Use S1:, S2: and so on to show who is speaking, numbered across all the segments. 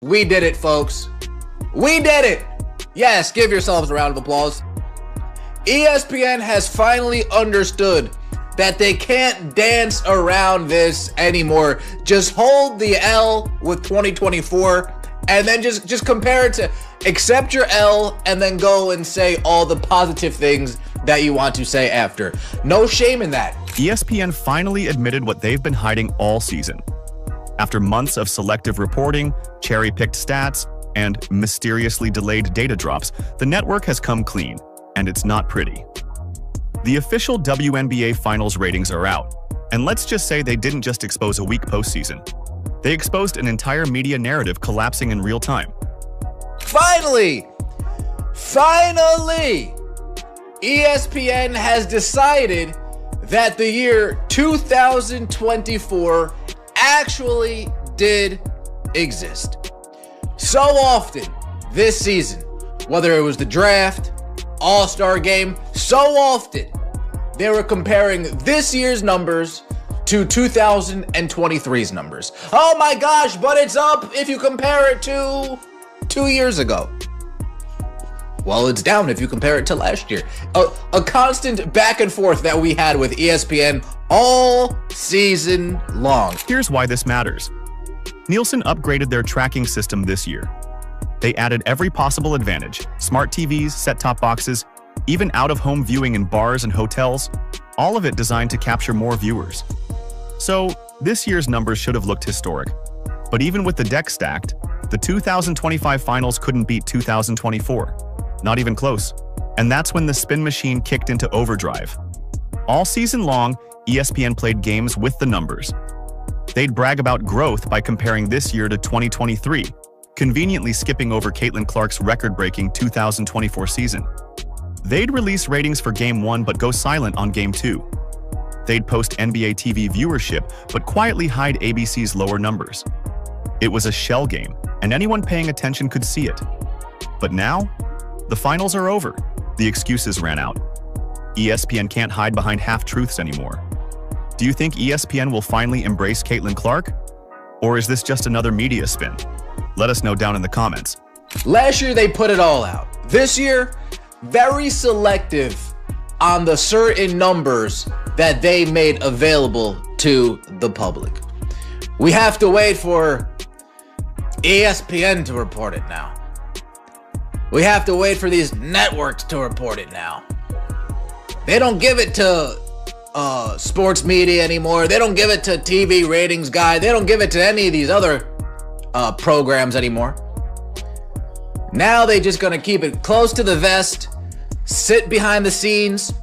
S1: We did it, folks. We did it. Yes, give yourselves a round of applause. ESPN has finally understood that they can't dance around this anymore. Just hold the L with 2024 and then just compare it to accept your L and then go and say all the positive things that you want to say after. No shame in that.
S2: ESPN finally admitted what they've been hiding all season. After months of selective reporting, cherry-picked stats, and mysteriously delayed data drops, the network has come clean, and it's not pretty. The official WNBA finals ratings are out, and let's just say they didn't just expose a weak postseason. They exposed an entire media narrative collapsing in real time.
S1: Finally! ESPN has decided that the year 2024 actually did exist. So often this season, whether it was the draft, All-Star game, so often they were comparing this year's numbers to 2023's numbers. Oh my gosh, but it's up if you compare it to 2 years ago. Well, it's down if you compare it to last year. A constant back and forth that we had with ESPN all season long.
S2: Here's why this matters. Nielsen upgraded their tracking system this year. They added every possible advantage: smart TVs, set-top boxes, even out-of-home viewing in bars and hotels, all of it designed to capture more viewers. So, this year's numbers should have looked historic. But even with the deck stacked, the 2025 finals couldn't beat 2024. Not even close. And that's when the spin machine kicked into overdrive. All season long, ESPN played games with the numbers. They'd brag about growth by comparing this year to 2023, conveniently skipping over Caitlin Clark's record-breaking 2024 season. They'd release ratings for Game 1 but go silent on Game 2. They'd post NBA TV viewership but quietly hide ABC's lower numbers. It was a shell game, and anyone paying attention could see it. But now, the finals are over. The excuses ran out. ESPN can't hide behind half-truths anymore. Do you think ESPN will finally embrace Caitlin Clark? Or is this just another media spin? Let us know down in the comments.
S1: Last year, they put it all out. This year, very selective on the certain numbers that they made available to the public. We have to wait for ESPN to report it now. We have to wait for these networks to report it now. They don't give it to sports media anymore. They don't give it to TV ratings guy. They don't give it to any of these other programs anymore. Now they just gonna keep it close to the vest, sit behind the scenes,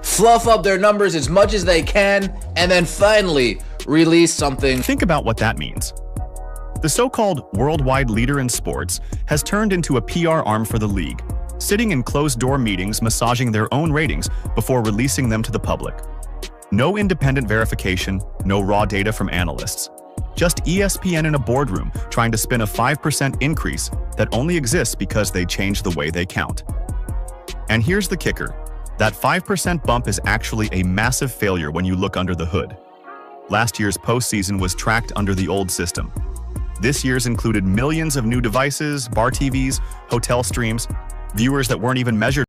S1: fluff up their numbers as much as they can, and then finally release something.
S2: Think about what that means. The so-called worldwide leader in sports has turned into a PR arm for the league, sitting in closed-door meetings massaging their own ratings before releasing them to the public. No independent verification, no raw data from analysts. Just ESPN in a boardroom trying to spin a 5% increase that only exists because they changed the way they count. And here's the kicker. That 5% bump is actually a massive failure when you look under the hood. Last year's postseason was tracked under the old system. This year's included millions of new devices, bar TVs, hotel streams, viewers that weren't even measured